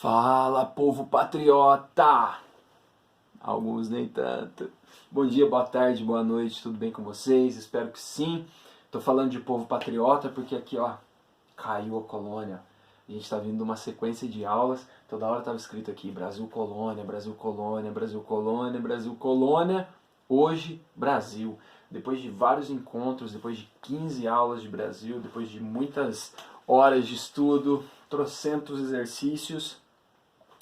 Fala, povo patriota! Alguns nem tanto. Bom dia, boa tarde, boa noite, tudo bem com vocês? Espero que sim. Tô falando de povo patriota porque aqui, ó, caiu a colônia. A gente tá vindo de uma sequência de aulas, toda hora tava escrito aqui, Brasil Colônia, Brasil Colônia, Brasil Colônia, Brasil Colônia. Hoje, Brasil. Depois de vários encontros, depois de 15 aulas de Brasil, depois de muitas horas de estudo, trocentos exercícios,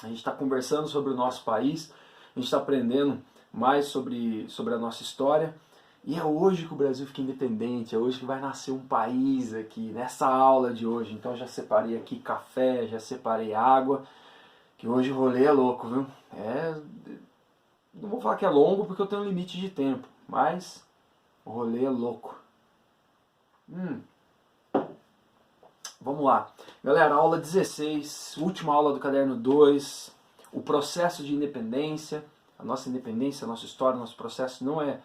a gente está conversando sobre o nosso país, a gente está aprendendo mais sobre a nossa história, e é hoje que o Brasil fica independente, é hoje que vai nascer um país aqui, nessa aula de hoje. Então já separei aqui café, já separei água, que hoje o rolê é louco, viu? Não vou falar que é longo porque eu tenho um limite de tempo, mas o rolê é louco. Vamos lá. Galera, aula 16, última aula do caderno 2, o processo de independência, a nossa independência, a nossa história, o nosso processo não é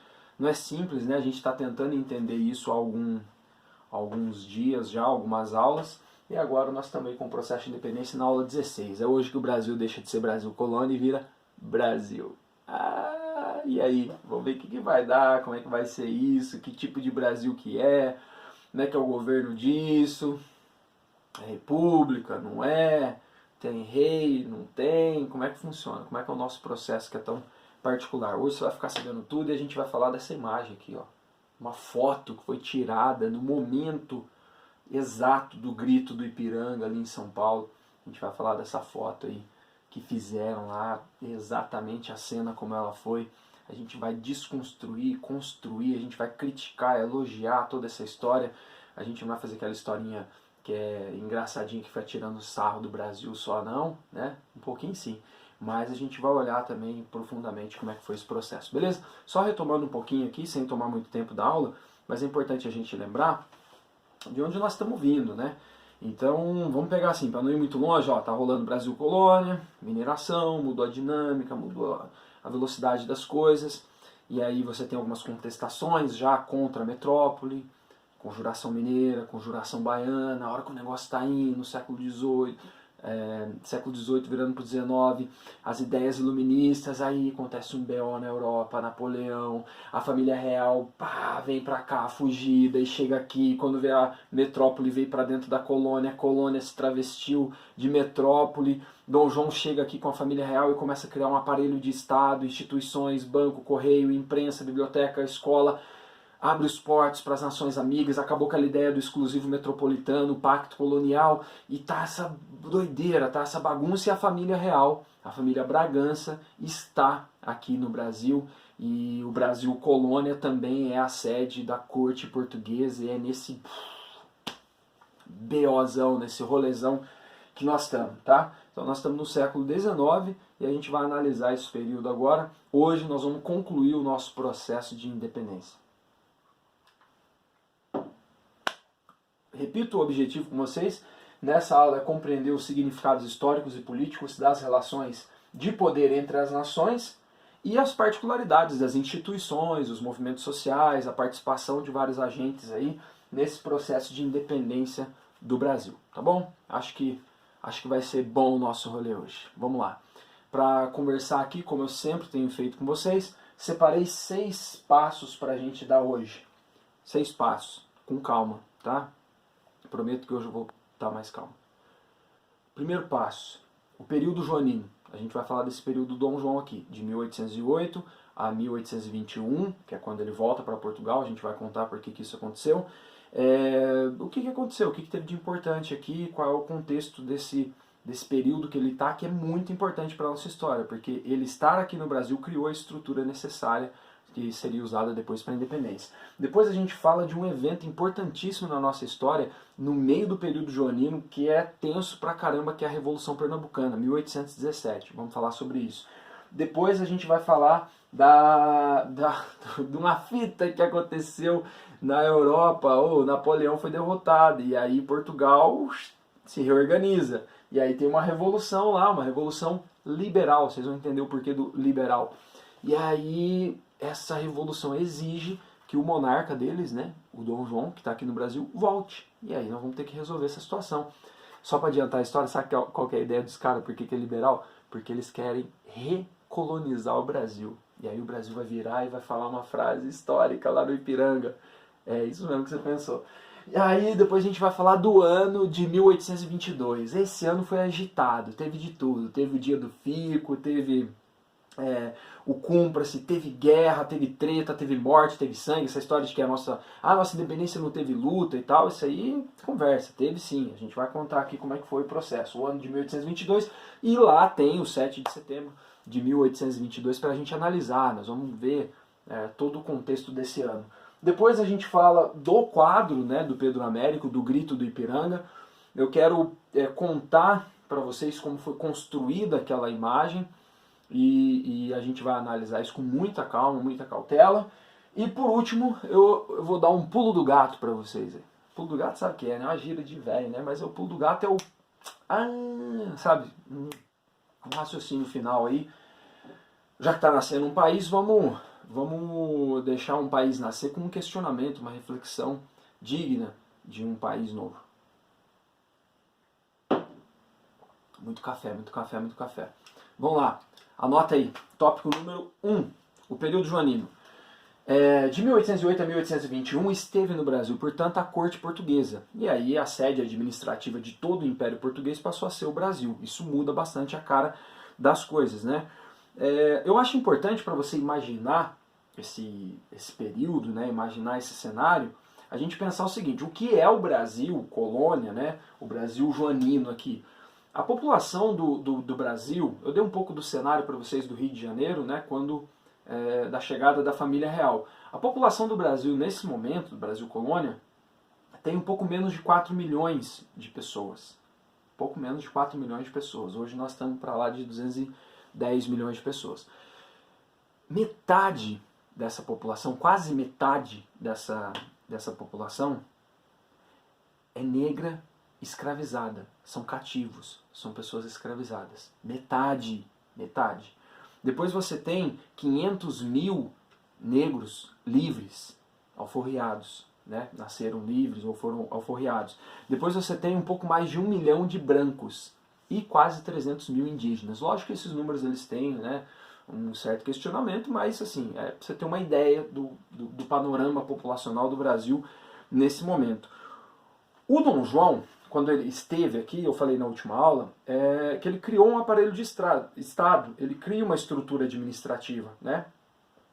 simples, né? A gente está tentando entender isso há alguns dias já, algumas aulas, e agora nós também com o processo de independência na aula 16. É hoje que o Brasil deixa de ser Brasil colônia e vira Brasil. E aí? Vamos ver o que vai dar, como é que vai ser isso, que tipo de Brasil que é, como é que é o governo disso. É república, não é? Tem rei, não tem? Como é que funciona? Como é que é o nosso processo que é tão particular? Hoje você vai ficar sabendo tudo e a gente vai falar dessa imagem aqui, ó. Uma foto que foi tirada no momento exato do grito do Ipiranga ali em São Paulo. A gente vai falar dessa foto aí que fizeram lá, exatamente a cena como ela foi. A gente vai desconstruir, construir, a gente vai criticar, elogiar toda essa história. A gente não vai fazer aquela historinha que é engraçadinho, que foi tirando sarro do Brasil só, não, né? Um pouquinho sim. Mas a gente vai olhar também profundamente como é que foi esse processo, beleza? Só retomando um pouquinho aqui, sem tomar muito tempo da aula, mas é importante a gente lembrar de onde nós estamos vindo, né? Então, vamos pegar assim, para não ir muito longe, ó, tá rolando Brasil Colônia, mineração, mudou a dinâmica, mudou a velocidade das coisas, e aí você tem algumas contestações já contra a metrópole, Conjuração Mineira, Conjuração Baiana, a hora que o negócio está indo, no século XVIII, século XVIII virando para o XIX, as ideias iluministas, aí acontece um BO na Europa, Napoleão, a família real vem para cá, fugida, e chega aqui, quando vê a metrópole, veio para dentro da colônia, a colônia se travestiu de metrópole, Dom João chega aqui com a família real e começa a criar um aparelho de Estado, instituições, banco, correio, imprensa, biblioteca, escola, abre os portos para as nações amigas, acabou com a ideia do exclusivo metropolitano, pacto colonial, e tá essa doideira, tá essa bagunça, e a família real, a família Bragança, está aqui no Brasil, e o Brasil colônia também é a sede da corte portuguesa, e é nesse BOzão, nesse rolezão que nós estamos, tá? Então nós estamos no século XIX, e a gente vai analisar esse período agora. Hoje nós vamos concluir o nosso processo de independência. Repito o objetivo com vocês, nessa aula é compreender os significados históricos e políticos das relações de poder entre as nações e as particularidades das instituições, os movimentos sociais, a participação de vários agentes aí nesse processo de independência do Brasil, tá bom? Acho que vai ser bom o nosso rolê hoje. Vamos lá. Para conversar aqui, como eu sempre tenho feito com vocês, separei 6 passos para a gente dar hoje. 6 passos, com calma, tá? Prometo que hoje eu vou estar mais calmo. Primeiro passo, o período joanino. A gente vai falar desse período do Dom João aqui, de 1808 a 1821, que é quando ele volta para Portugal. A gente vai contar por que isso aconteceu. O que aconteceu? O que teve de importante aqui? Qual é o contexto desse período que ele está, que é muito importante para a nossa história, porque ele estar aqui no Brasil criou a estrutura necessária que seria usada depois para a independência. Depois a gente fala de um evento importantíssimo na nossa história, no meio do período joanino, que é tenso pra caramba, que é a Revolução Pernambucana, 1817. Vamos falar sobre isso. Depois a gente vai falar de uma fita que aconteceu na Europa. Napoleão foi derrotado, e aí Portugal se reorganiza. E aí tem uma revolução lá, uma revolução liberal, vocês vão entender o porquê do liberal. E aí essa revolução exige que o monarca deles, né, o Dom João, que está aqui no Brasil, volte. E aí nós vamos ter que resolver essa situação. Só para adiantar a história, sabe qual que é a ideia dos caras? Por que é liberal? Porque eles querem recolonizar o Brasil. E aí o Brasil vai virar e vai falar uma frase histórica lá no Ipiranga. É isso mesmo que você pensou. E aí depois a gente vai falar do ano de 1822. Esse ano foi agitado, teve de tudo. Teve o dia do fico, teve o Cumpra-se, teve guerra, teve treta, teve morte, teve sangue. Essa história de que a nossa independência não teve luta e tal, isso aí conversa, teve sim. A gente vai contar aqui como é que foi o processo. O ano de 1822 e lá tem o 7 de setembro de 1822 para a gente analisar. Nós vamos ver todo o contexto desse ano. Depois a gente fala do quadro, né, do Pedro Américo, do Grito do Ipiranga. Eu quero contar para vocês como foi construída aquela imagem e a gente vai analisar isso com muita calma, muita cautela. E por último, eu vou dar um pulo do gato para vocês. Pulo do gato sabe o que é, né? Uma gíria de velho, né? Mas o pulo do gato é o... sabe? Um raciocínio final aí. Já que está nascendo um país, vamos deixar um país nascer com um questionamento, uma reflexão digna de um país novo. Muito café, muito café, muito café. Vamos lá, anota aí, tópico número 1, o período joanino. De 1808 a 1821 esteve no Brasil, portanto, a corte portuguesa. E aí a sede administrativa de todo o Império Português passou a ser o Brasil. Isso muda bastante a cara das coisas, né? Eu acho importante para você imaginar esse período, né, imaginar esse cenário, a gente pensar o seguinte: o que é o Brasil, colônia, né, o Brasil joanino aqui? A população do Brasil, eu dei um pouco do cenário para vocês do Rio de Janeiro, né, quando da chegada da família real. A população do Brasil nesse momento, do Brasil colônia, tem um pouco menos de 4 milhões de pessoas. Pouco menos de 4 milhões de pessoas. Hoje nós estamos para lá de 210 milhões de pessoas. Metade dessa população, quase metade dessa população é negra escravizada. São cativos, são pessoas escravizadas. Metade. Depois você tem 500 mil negros livres, alforriados, né? Nasceram livres ou foram alforriados. Depois você tem um pouco mais de 1 milhão de brancos e quase 300 mil indígenas. Lógico que esses números eles têm, né, um certo questionamento, mas assim, pra você ter uma ideia do panorama populacional do Brasil nesse momento. O Dom João, quando ele esteve aqui, eu falei na última aula, que ele criou um aparelho de Estado, ele cria uma estrutura administrativa, né?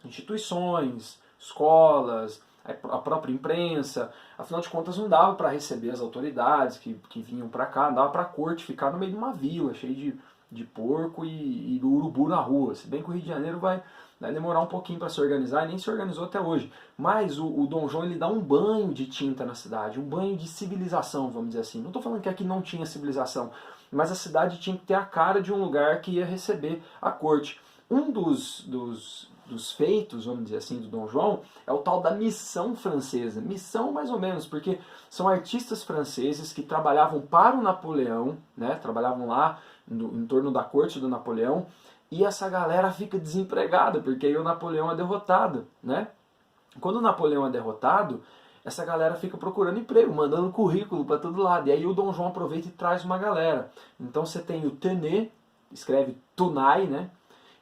Instituições, escolas, a própria imprensa. Afinal de contas não dava para receber as autoridades que vinham para cá, não dava para a corte ficar no meio de uma vila cheia de porco e do urubu na rua. Se bem que o Rio de Janeiro vai demorar um pouquinho para se organizar, e nem se organizou até hoje. Mas o Dom João ele dá um banho de tinta na cidade, um banho de civilização, vamos dizer assim. Não estou falando que aqui não tinha civilização, mas a cidade tinha que ter a cara de um lugar que ia receber a corte. Um dos feitos, vamos dizer assim, do Dom João é o tal da missão francesa. Missão mais ou menos, porque são artistas franceses que trabalhavam para o Napoleão, né? Trabalhavam lá em torno da corte do Napoleão, e essa galera fica desempregada, porque aí o Napoleão é derrotado, né? Quando o Napoleão é derrotado, essa galera fica procurando emprego, mandando currículo para todo lado, e aí o Dom João aproveita e traz uma galera. Então você tem o Tenay, escreve Tunai, né?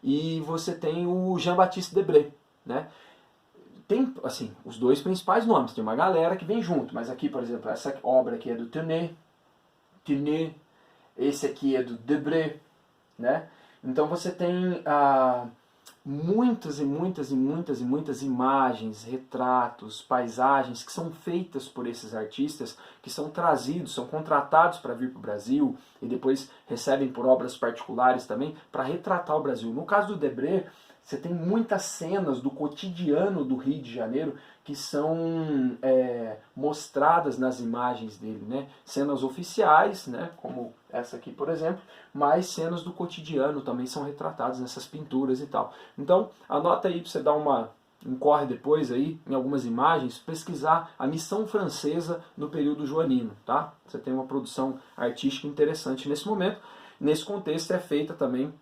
E você tem o Jean-Baptiste Debré, né? Tem, assim, os dois principais nomes, tem uma galera que vem junto, mas aqui, por exemplo, essa obra aqui é do Tenay, esse aqui é do Debré, né? Então você tem muitas imagens, retratos, paisagens que são feitas por esses artistas, que são trazidos, são contratados para vir para o Brasil e depois recebem por obras particulares também para retratar o Brasil. No caso do Debré, você tem muitas cenas do cotidiano do Rio de Janeiro que são mostradas nas imagens dele, né? Cenas oficiais, né? Como essa aqui, por exemplo, mas cenas do cotidiano também são retratadas nessas pinturas e tal. Então, anota aí para você dar um corre depois aí, em algumas imagens, pesquisar a missão francesa no período joanino, tá? Você tem uma produção artística interessante nesse momento. Nesse contexto é feita também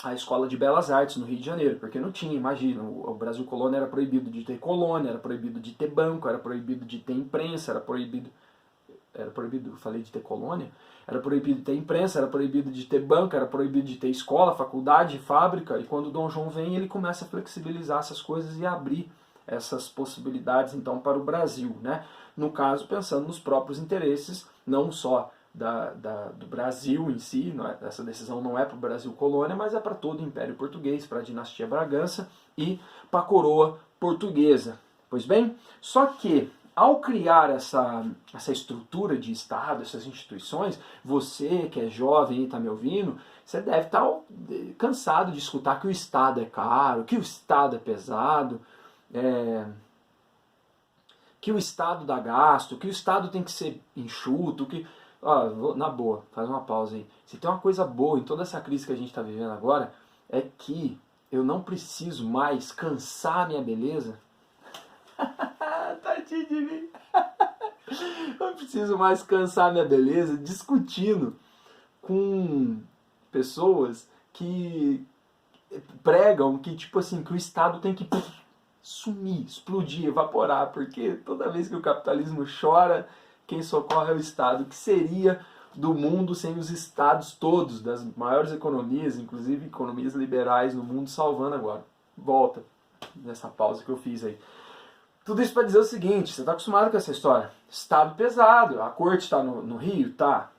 a Escola de Belas Artes no Rio de Janeiro, porque não tinha, imagina, o Brasil colônia era proibido de ter colônia, era proibido de ter banco, era proibido de ter imprensa, era proibido... era proibido, falei de ter colônia, era proibido de ter imprensa, era proibido de ter banca, era proibido de ter escola, faculdade, fábrica, e quando Dom João vem, ele começa a flexibilizar essas coisas e abrir essas possibilidades, então, para o Brasil, né? No caso, pensando nos próprios interesses, não só do Brasil em si, não é, essa decisão não é para o Brasil colônia, mas é para todo o Império Português, para a dinastia Bragança e para a coroa portuguesa. Pois bem, só que ao criar essa estrutura de Estado, essas instituições, você que é jovem e está me ouvindo, você deve estar cansado de escutar que o Estado é caro, que o Estado é pesado, que o Estado dá gasto, que o Estado tem que ser enxuto, que... na boa, faz uma pausa aí. Se tem uma coisa boa em toda essa crise que a gente está vivendo agora, é que eu não preciso mais cansar a minha beleza. Tadinho de mim. Eu não preciso mais cansar a minha beleza discutindo com pessoas que pregam que, tipo assim, que o Estado tem que sumir, explodir, evaporar, porque toda vez que o capitalismo chora, quem socorre é o Estado. O que seria do mundo sem os Estados todos, das maiores economias, inclusive economias liberais no mundo, salvando agora? Volta nessa pausa que eu fiz aí. Tudo isso para dizer o seguinte, você está acostumado com essa história. Estado pesado, a corte está no Rio? Tá.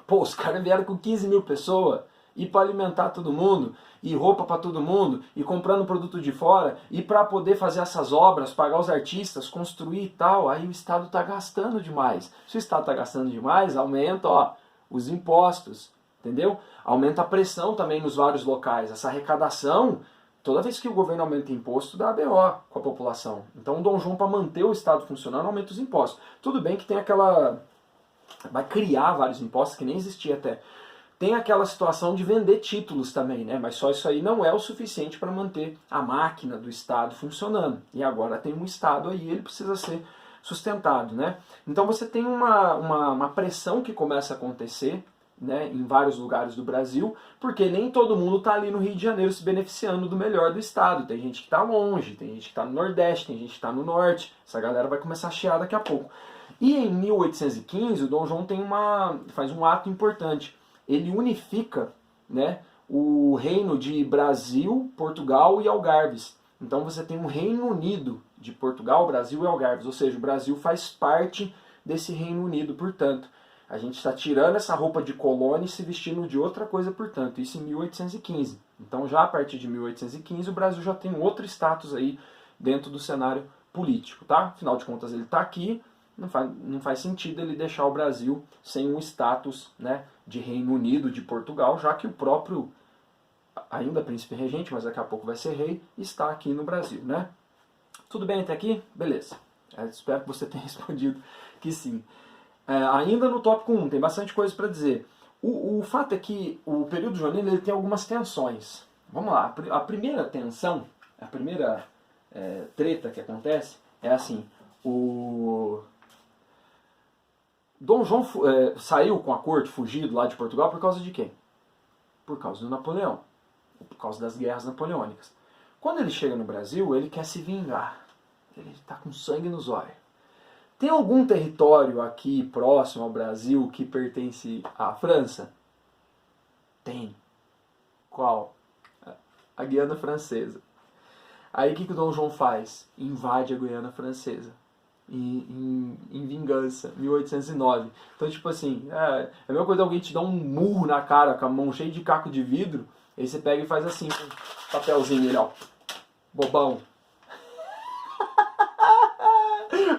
Pô, os caras vieram com 15 mil pessoas, e para alimentar todo mundo, e roupa para todo mundo, e comprando produto de fora, e para poder fazer essas obras, pagar os artistas, construir e tal, aí o Estado está gastando demais. Se o Estado está gastando demais, aumenta os impostos, entendeu? Aumenta a pressão também nos vários locais. Essa arrecadação, toda vez que o governo aumenta imposto, dá BO com a população. Então o Dom João, para manter o Estado funcionando, aumenta os impostos. Tudo bem que tem aquela... vai criar vários impostos que nem existia até. Tem aquela situação de vender títulos também, né? Mas só isso aí não é o suficiente para manter a máquina do Estado funcionando. E agora tem um Estado aí, ele precisa ser sustentado, né? Então você tem uma pressão que começa a acontecer, né, em vários lugares do Brasil, porque nem todo mundo está ali no Rio de Janeiro se beneficiando do melhor do Estado. Tem gente que está longe, tem gente que está no Nordeste, tem gente que está no Norte. Essa galera vai começar a chiar daqui a pouco. E em 1815, o Dom João faz um ato importante. Ele unifica, né, o reino de Brasil, Portugal e Algarves. Então você tem um Reino Unido de Portugal, Brasil e Algarves. Ou seja, o Brasil faz parte desse Reino Unido, portanto. A gente está tirando essa roupa de colônia e se vestindo de outra coisa, portanto. Isso em 1815. Então já a partir de 1815 o Brasil já tem outro status aí dentro do cenário político, tá? Afinal de contas ele está aqui. Não faz sentido ele deixar o Brasil sem um status, né, de Reino Unido, de Portugal, já que o próprio, ainda príncipe regente, mas daqui a pouco vai ser rei, está aqui no Brasil, né? Tudo bem até aqui? Beleza. Espero que você tenha respondido que sim. Ainda no tópico 1, tem bastante coisa para dizer. O fato é que o período joanino ele tem algumas tensões. Vamos lá, a primeira tensão, a primeira treta que acontece é assim, o Dom João saiu com a corte fugido lá de Portugal por causa de quem? Por causa do Napoleão, por causa das guerras napoleônicas. Quando ele chega no Brasil, ele quer se vingar, ele está com sangue nos olhos. Tem algum território aqui próximo ao Brasil que pertence à França? Tem. Qual? A Guiana Francesa. Aí o que o Dom João faz? Invade a Guiana Francesa. Em vingança, 1809. Então, tipo assim, é a mesma coisa alguém te dá um murro na cara com a mão cheia de caco de vidro, aí você pega e faz assim, com um papelzinho ali, ó. Bobão.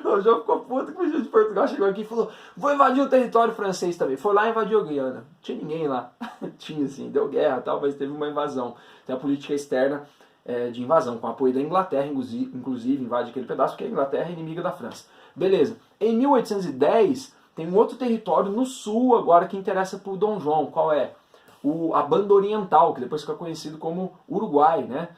O João ficou puto com o juiz de Portugal, chegou aqui e falou, vou invadir o território francês também. Foi lá e invadiu a Guiana. Não tinha ninguém lá. Tinha sim, deu guerra e tal, mas teve uma invasão. Tem a política externa de invasão, com apoio da Inglaterra, inclusive invade aquele pedaço, porque a Inglaterra é inimiga da França. Beleza. Em 1810, tem um outro território no sul agora que interessa para o Dom João. Qual é? A Banda Oriental, que depois fica conhecido como Uruguai, né?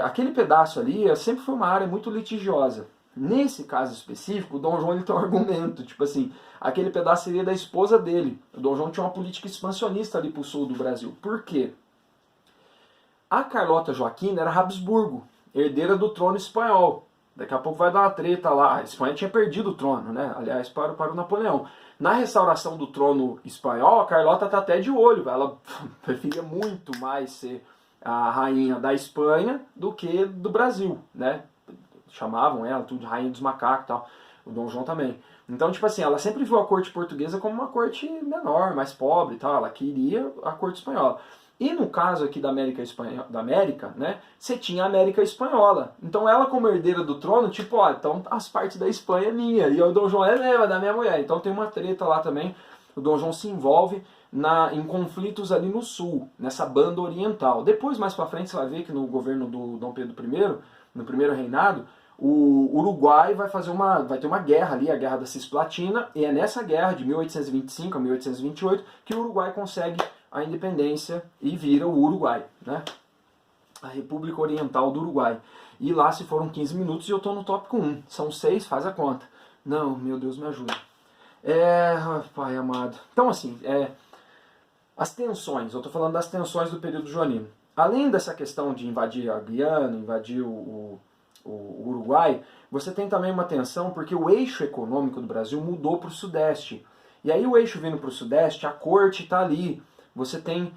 Aquele pedaço ali sempre foi uma área muito litigiosa. Nesse caso específico, o Dom João ele tem um argumento, tipo assim, aquele pedaço seria da esposa dele. O Dom João tinha uma política expansionista ali para o sul do Brasil. Por quê? A Carlota Joaquina era Habsburgo, herdeira do trono espanhol. Daqui a pouco vai dar uma treta lá. A Espanha tinha perdido o trono, né? Aliás, para o Napoleão. Na restauração do trono espanhol, a Carlota tá até de olho. Ela preferia muito mais ser a rainha da Espanha do que do Brasil, né? Chamavam ela tudo de rainha dos macacos e tal. O Dom João também. Então, tipo assim, ela sempre viu a corte portuguesa como uma corte menor, mais pobre e tal. Ela queria a corte espanhola. E no caso aqui da América, né, você tinha a América Espanhola. Então ela como herdeira do trono, tipo, ó, então as partes da Espanha é minha. E o Dom João é da minha mulher. Então tem uma treta lá também. O Dom João se envolve em conflitos ali no sul, nessa banda oriental. Depois, mais pra frente, você vai ver que no governo do Dom Pedro I, no primeiro reinado, o Uruguai vai ter uma guerra ali, a Guerra da Cisplatina, e é nessa guerra de 1825 a 1828 que o Uruguai consegue a independência e vira o Uruguai, né? A República Oriental do Uruguai. E lá se foram 15 minutos e eu tô no tópico 1. São 6, faz a conta. Não, meu Deus, me ajuda. Pai amado. Então assim, as tensões, eu tô falando das tensões do período joanino. Além dessa questão de invadir a Guiana, invadir o Uruguai, você tem também uma tensão porque o eixo econômico do Brasil mudou para o Sudeste. E aí o eixo vindo para o Sudeste, a corte está ali. Você tem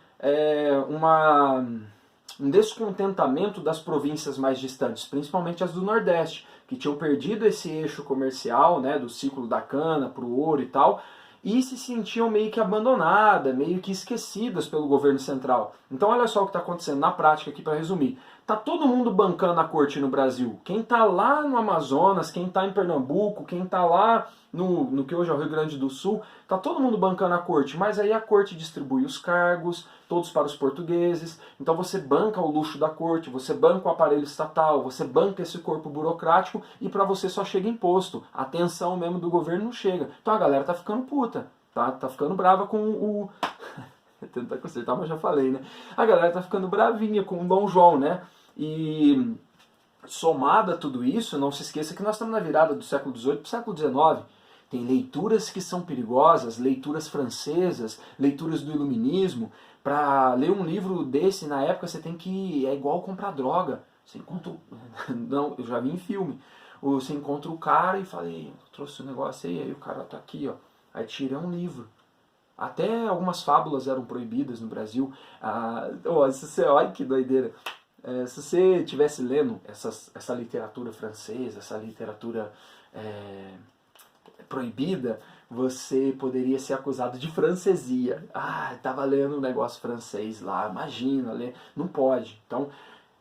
um descontentamento das províncias mais distantes, principalmente as do Nordeste, que tinham perdido esse eixo comercial, né, do ciclo da cana para o ouro e tal, e se sentiam meio que abandonadas, meio que esquecidas pelo governo central. Então olha só o que está acontecendo na prática aqui para resumir. Tá todo mundo bancando a corte no Brasil. Quem tá lá no Amazonas, quem tá em Pernambuco, quem tá lá no que hoje é o Rio Grande do Sul, tá todo mundo bancando a corte, mas aí a corte distribui os cargos, todos para os portugueses, então você banca o luxo da corte, você banca o aparelho estatal, você banca esse corpo burocrático e para você só chega imposto, a atenção mesmo do governo não chega. Então a galera tá ficando puta, tá ficando brava com o... tentar consertar, mas já falei, né? A galera tá ficando bravinha com o Dom João, né? E somada a tudo isso, não se esqueça que nós estamos na virada do século XVIII para o século XIX. Tem leituras que são perigosas, leituras francesas, leituras do iluminismo. Para ler um livro desse, na época, você tem que... é igual comprar droga. Você encontra... não, eu já vi em filme. Você encontra o cara e fala, trouxe um negócio aí o cara tá aqui, ó. Aí tira um livro. Até algumas fábulas eram proibidas no Brasil. Olha que doideira. Se você estivesse lendo essa literatura francesa, essa literatura proibida, você poderia ser acusado de francesia. Estava lendo um negócio francês lá, imagina, ler. Não pode. Então,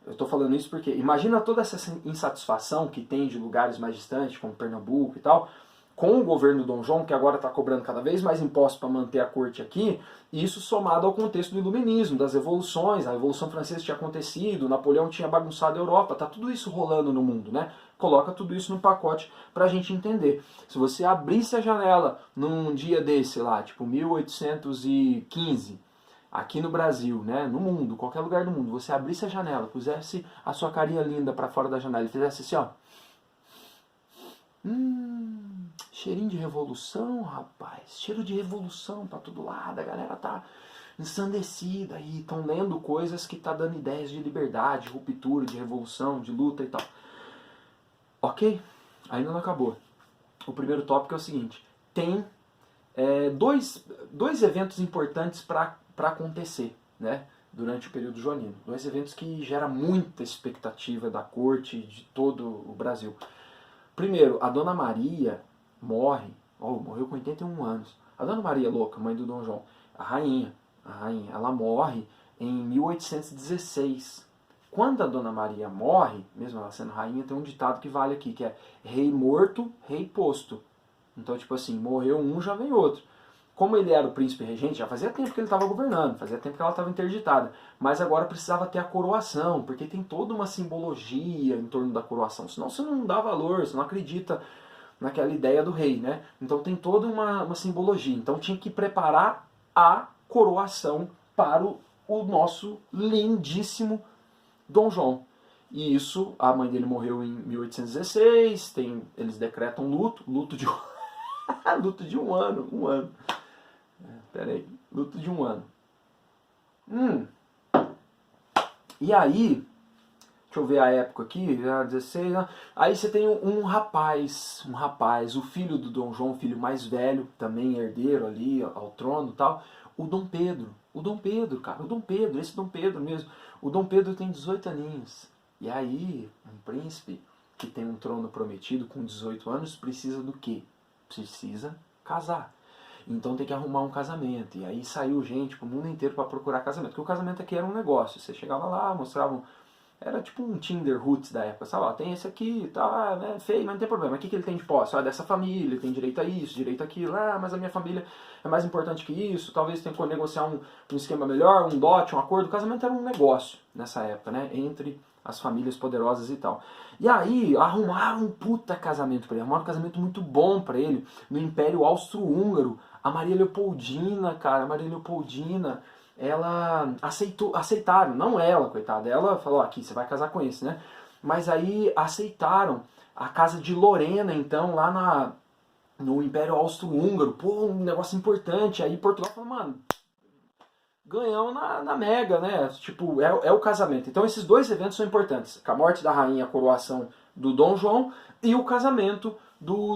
eu estou falando isso porque imagina toda essa insatisfação que tem de lugares mais distantes, como Pernambuco e tal, com o governo Dom João, que agora está cobrando cada vez mais impostos para manter a corte aqui, e isso somado ao contexto do iluminismo, das revoluções, a Revolução Francesa tinha acontecido, Napoleão tinha bagunçado a Europa, tá tudo isso rolando no mundo, né? Coloca tudo isso no pacote para a gente entender. Se você abrisse a janela num dia desse lá, tipo 1815, aqui no Brasil, né, no mundo, qualquer lugar do mundo, você abrisse a janela, pusesse a sua carinha linda para fora da janela e fizesse assim, ó, cheirinho de revolução, rapaz. Cheiro de revolução pra todo lado. A galera tá ensandecida aí. Estão lendo coisas que tá dando ideias de liberdade, de ruptura, de revolução, de luta e tal. Ok? Ainda não acabou. O primeiro tópico é o seguinte. Tem dois eventos importantes para acontecer, né? Durante o período joanino. 2 eventos que geram muita expectativa da corte de todo o Brasil. Primeiro, a Dona Maria morre, morreu com 81 anos. A Dona Maria Louca, mãe do Dom João, a rainha, ela morre em 1816. Quando a Dona Maria morre, mesmo ela sendo rainha, tem um ditado que vale aqui, que é rei morto, rei posto. Então, tipo assim, morreu um, já vem outro. Como ele era o príncipe regente, já fazia tempo que ele estava governando, fazia tempo que ela estava interditada, mas agora precisava ter a coroação, porque tem toda uma simbologia em torno da coroação, senão você não dá valor, você não acredita naquela ideia do rei, né? Então tem toda uma simbologia, então tinha que preparar a coroação para o nosso lindíssimo Dom João. E isso, a mãe dele morreu em 1816, eles decretam luto de luto de um ano. Peraí, luto de um ano. E aí, deixa eu ver a época aqui, já 16, né? Aí você tem um rapaz, o filho do Dom João, o filho mais velho, também herdeiro ali ao trono e tal, o Dom Pedro, cara, o Dom Pedro, esse Dom Pedro mesmo. O Dom Pedro tem 18 aninhos. E aí, um príncipe que tem um trono prometido com 18 anos precisa do quê? Precisa casar. Então tem que arrumar um casamento. E aí saiu gente pro mundo inteiro para procurar casamento. Porque o casamento aqui era um negócio. Você chegava lá, mostrava era tipo um Tinder Roots da época, sabe? Ó, tem esse aqui, tá, né, feio, mas não tem problema. O que ele tem de posse? Ah, dessa família, ele tem direito a isso, direito a aquilo. Ah, mas a minha família é mais importante que isso. Talvez tenha que negociar um esquema melhor, um dote, um acordo. O casamento era um negócio nessa época, né? Entre as famílias poderosas e tal. E aí, arrumaram um puta casamento pra ele. Arrumaram um casamento muito bom pra ele no Império Austro-Húngaro. A Maria Leopoldina, cara, a Maria Leopoldina, ela aceitaram, não ela, coitada, ela falou, aqui, você vai casar com esse, né? Mas aí aceitaram a casa de Lorena, então, lá no Império Austro-Húngaro, pô, um negócio importante, aí Portugal falou, mano, ganhamos na mega, né? Tipo, é o casamento. Então esses dois eventos são importantes, a morte da rainha, a coroação do Dom João e o casamento do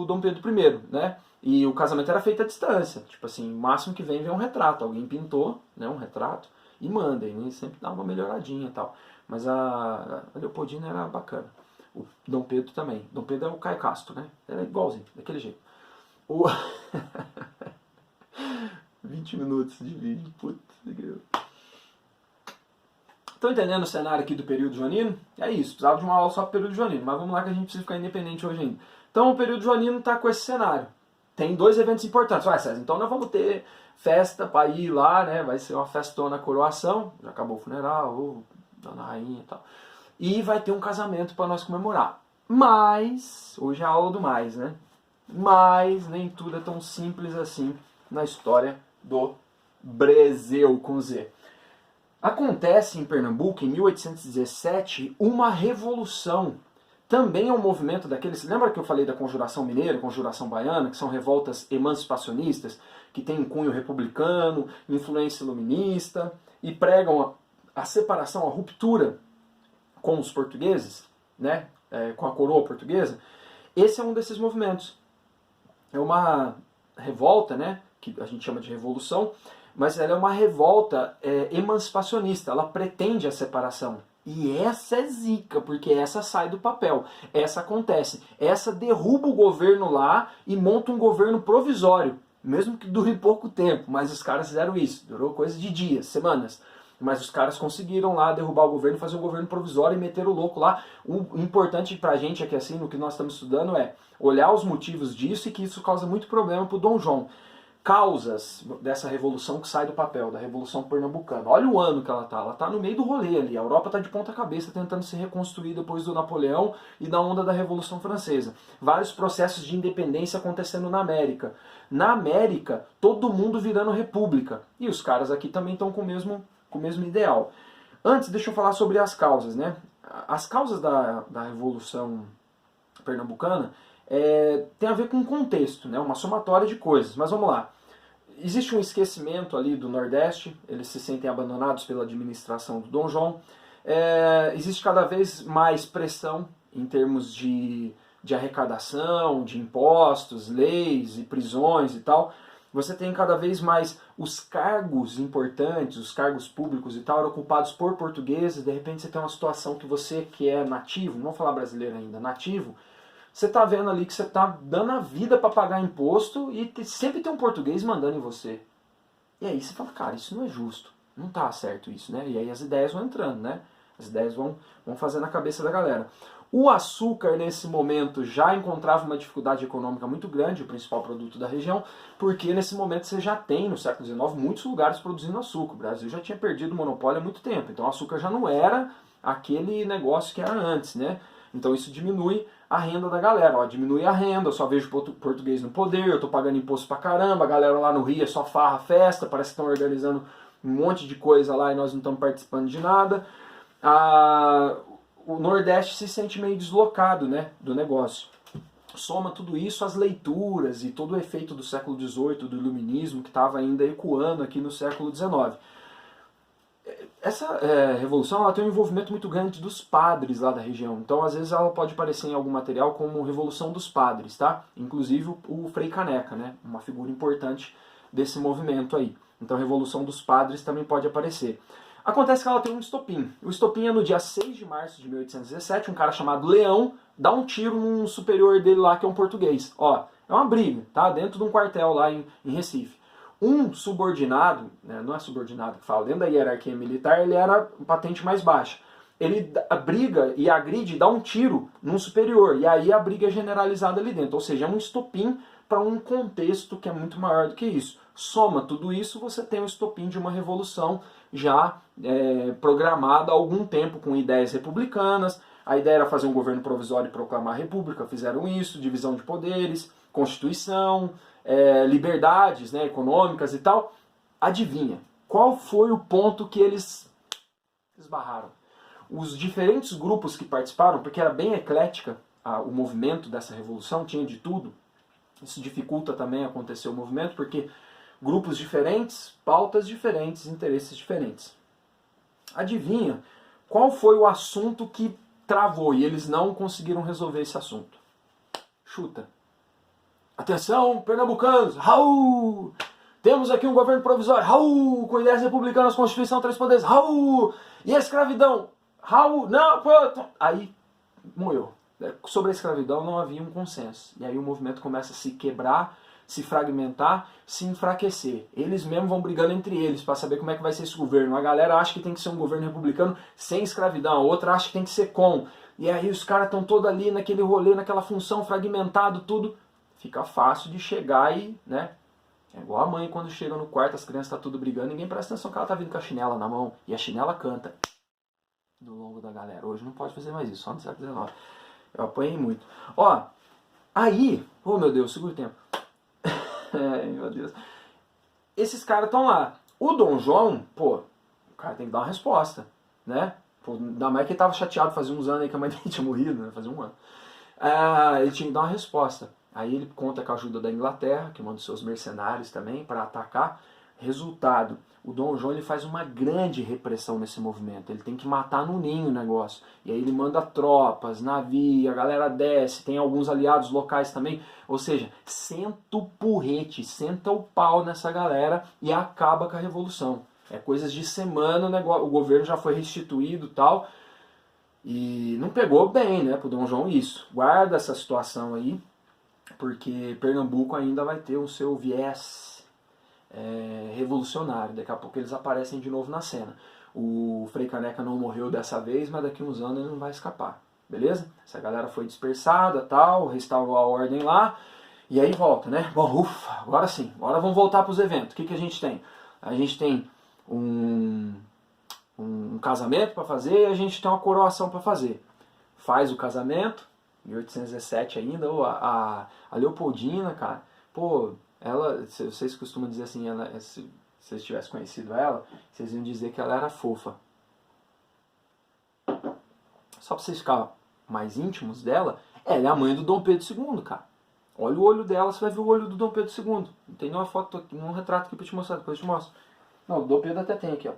Dom Pedro I, né? E o casamento era feito à distância. Tipo assim, o máximo que vem um retrato. Alguém pintou, né, um retrato e manda. E sempre dá uma melhoradinha e tal. Mas a Leopoldina era bacana. O Dom Pedro também. Dom Pedro é o Caio Castro, né? Era igualzinho, daquele jeito. 20 minutos de vídeo. Putz. Estão entendendo o cenário aqui do período joanino? É isso. Precisava de uma aula só para o período joanino. Mas vamos lá que a gente precisa ficar independente hoje ainda. Então o período joanino está com esse cenário. Tem dois eventos importantes. Vai, César, então nós vamos ter festa para ir lá, né? Vai ser uma festona coroação. Já acabou o funeral, dona rainha e tal. E vai ter um casamento para nós comemorar. Mas, hoje é a aula do mais, né? Mas nem tudo é tão simples assim na história do Brasil com Z. Acontece em Pernambuco, em 1817, uma revolução. Também é um movimento daqueles... Lembra que eu falei da Conjuração Mineira, Conjuração Baiana, que são revoltas emancipacionistas, que têm um cunho republicano, influência iluminista, e pregam a separação, a ruptura com os portugueses, né? Com a coroa portuguesa? Esse é um desses movimentos. É uma revolta, né? Que a gente chama de revolução, mas ela é uma revolta emancipacionista, ela pretende a separação. E essa é zica, porque essa sai do papel, essa acontece. Essa derruba o governo lá e monta um governo provisório, mesmo que dure pouco tempo, mas os caras fizeram isso, durou coisa de dias, semanas. Mas os caras conseguiram lá derrubar o governo, fazer um governo provisório e meter o louco lá. O importante pra gente aqui, assim, no que nós estamos estudando é olhar os motivos disso e que isso causa muito problema pro Dom João. Causas dessa revolução que sai do papel, da Revolução Pernambucana. Olha o ano que ela tá no meio do rolê ali, a Europa tá de ponta cabeça tentando se reconstruir depois do Napoleão e da onda da Revolução Francesa. Vários processos de independência acontecendo na América. Na América, todo mundo virando república. E os caras aqui também estão com o mesmo ideal. Antes, deixa eu falar sobre as causas, né? As causas da Revolução Pernambucana tem a ver com contexto, né? Uma somatória de coisas. Mas vamos lá. Existe um esquecimento ali do Nordeste, eles se sentem abandonados pela administração do Dom João. Existe cada vez mais pressão em termos de arrecadação, de impostos, leis e prisões e tal. Você tem cada vez mais os cargos importantes, os cargos públicos e tal, ocupados por portugueses. De repente você tem uma situação que você que é nativo, não vou falar brasileiro ainda, nativo, você está vendo ali que você está dando a vida para pagar imposto e sempre tem um português mandando em você. E aí você fala, cara, isso não é justo, não está certo isso, né? E aí as ideias vão entrando, né? As ideias vão fazendo a cabeça da galera. O açúcar, nesse momento, já encontrava uma dificuldade econômica muito grande, o principal produto da região, porque nesse momento você já tem, no século XIX, muitos lugares produzindo açúcar. O Brasil já tinha perdido o monopólio há muito tempo, então o açúcar já não era aquele negócio que era antes, né? Então isso diminui a renda da galera, ó, diminui a renda, eu só vejo português no poder, eu tô pagando imposto pra caramba, a galera lá no Rio é só farra, festa, parece que estão organizando um monte de coisa lá e nós não estamos participando de nada. O Nordeste se sente meio deslocado, né, do negócio. Soma tudo isso às leituras e todo o efeito do século XVIII, do iluminismo, que estava ainda ecoando aqui no século XIX. essa revolução ela tem um envolvimento muito grande dos padres lá da região. Então, às vezes, ela pode aparecer em algum material como Revolução dos Padres, tá? Inclusive o Frei Caneca, né? Uma figura importante desse movimento aí. Então, a Revolução dos Padres também pode aparecer. Acontece que ela tem um estopim. O estopim é no dia 6 de março de 1817, um cara chamado Leão dá um tiro num superior dele lá, que é um português. Ó, é uma briga, tá? Dentro de um quartel lá em Recife. Um subordinado, né, não é subordinado que fala, dentro da hierarquia militar, ele era patente mais baixa. Ele briga e agride, dá um tiro num superior, e aí a briga é generalizada ali dentro. Ou seja, é um estopim para um contexto que é muito maior do que isso. Soma tudo isso, você tem um estopim de uma revolução já programada há algum tempo, com ideias republicanas. A ideia era fazer um governo provisório e proclamar a república, fizeram isso, divisão de poderes, constituição, liberdades, né, econômicas e tal. Adivinha, qual foi o ponto que eles esbarraram? Os diferentes grupos que participaram, porque era bem eclética o movimento dessa revolução, tinha de tudo. Isso dificulta também acontecer o movimento, porque grupos diferentes, pautas diferentes, interesses diferentes. Adivinha qual foi o assunto que travou e eles não conseguiram resolver esse assunto? Chuta. Atenção, pernambucanos! Raul! Temos aqui um governo provisório. Raul! Com ideias republicanas, Constituição, três poderes. Raul! E a escravidão? Raul! Não! Pô. Aí, morreu. Sobre a escravidão não havia um consenso. E aí o movimento começa a se quebrar, se fragmentar, se enfraquecer. Eles mesmos vão brigando entre eles para saber como é que vai ser esse governo. A galera acha que tem que ser um governo republicano sem escravidão, a outra acha que tem que ser com. E aí os caras estão todos ali naquele rolê, naquela função, fragmentado, tudo. Fica fácil de chegar e, né? É igual a mãe quando chega no quarto, as crianças estão tudo brigando, ninguém presta atenção que ela tá vindo com a chinela na mão. E a chinela canta no longo da galera. Hoje não pode fazer mais isso, só no século XIX. Eu apanhei muito. Ó, aí, oh meu Deus, segura o tempo. Ai, meu Deus. Esses caras estão lá. O Dom João, pô, o cara tem que dar uma resposta, né? Pô, ainda mais que ele tava chateado fazia uns anos aí que a mãe dele tinha morrido, né? Fazia um ano. Ele tinha que dar uma resposta. Aí ele conta com a ajuda da Inglaterra, que manda seus mercenários também para atacar. Resultado, o Dom João ele faz uma grande repressão nesse movimento. Ele tem que matar no ninho o negócio. E aí ele manda tropas, navio, a galera desce, tem alguns aliados locais também. Ou seja, senta o porrete, senta o pau nessa galera e acaba com a revolução. É coisas de semana, o governo já foi restituído e tal. E não pegou bem, né, pro Dom João isso. Guarda essa situação aí, porque Pernambuco ainda vai ter o seu viés revolucionário. Daqui a pouco eles aparecem de novo na cena. O Frei Caneca não morreu dessa vez, mas daqui uns anos ele não vai escapar. Beleza? Essa galera foi dispersada, tal, restaurou a ordem lá, e aí volta, né? Bom, ufa, agora sim. Agora vamos voltar para os eventos. O que a gente tem? A gente tem um casamento para fazer e a gente tem uma coroação para fazer. Faz o casamento, 1817 ainda, a Leopoldina, cara, pô, ela, vocês costumam dizer assim, ela, se vocês tivessem conhecido ela, vocês iam dizer que ela era fofa. Só pra vocês ficarem mais íntimos dela, ela é a mãe do Dom Pedro II, cara. Olha o olho dela, você vai ver o olho do Dom Pedro II. Não tem nenhuma foto aqui, nenhum retrato aqui pra te mostrar, depois eu te mostro. Não, o Dom Pedro até tem aqui, ó.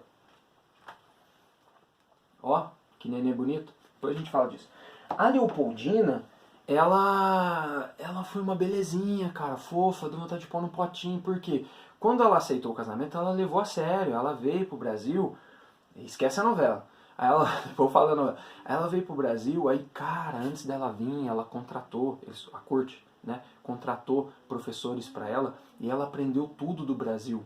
Ó, que neném bonito. Depois a gente fala disso. A Leopoldina, ela foi uma belezinha, cara, fofa, deu vontade de pôr num potinho, porque quando ela aceitou o casamento, ela levou a sério, ela veio pro Brasil, esquece a novela, aí ela, vou falar da novela, aí ela veio pro Brasil, aí, cara, antes dela vir, ela contratou, a corte, né, contratou professores para ela, e ela aprendeu tudo do Brasil,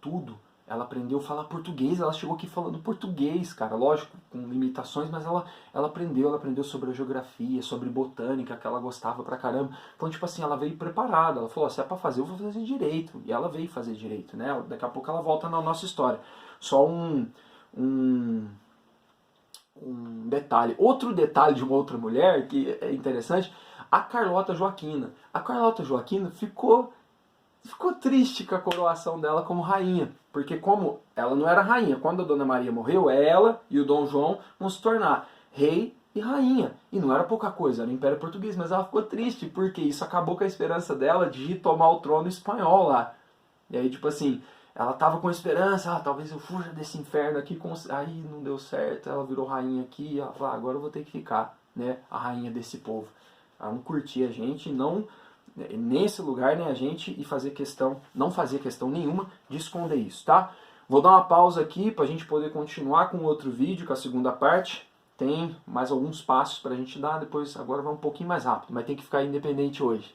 tudo. Ela aprendeu a falar português, ela chegou aqui falando português, cara, lógico, com limitações, mas ela aprendeu sobre a geografia, sobre botânica, que ela gostava pra caramba. Então, tipo assim, ela veio preparada, ela falou, se é pra fazer, eu vou fazer direito. E ela veio fazer direito, né? Daqui a pouco ela volta na nossa história. Só um detalhe. Outro detalhe de uma outra mulher, que é interessante, a Carlota Joaquina. A Carlota Joaquina ficou triste com a coroação dela como rainha, porque como ela não era rainha, quando a Dona Maria morreu, ela e o Dom João vão se tornar rei e rainha, e não era pouca coisa, era o Império Português, mas ela ficou triste, porque isso acabou com a esperança dela de tomar o trono espanhol lá. E aí, tipo assim, ela estava com esperança, talvez eu fuja desse inferno aqui, aí não deu certo, ela virou rainha aqui, ela falou, agora eu vou ter que ficar, né, a rainha desse povo. Ela não curtia a gente, não, nesse lugar, né, a gente, e fazer questão, não fazia questão nenhuma de esconder isso, tá? Vou dar uma pausa aqui para a gente poder continuar com outro vídeo, com a segunda parte. Tem mais alguns passos para a gente dar, depois agora vai um pouquinho mais rápido, mas tem que ficar independente hoje.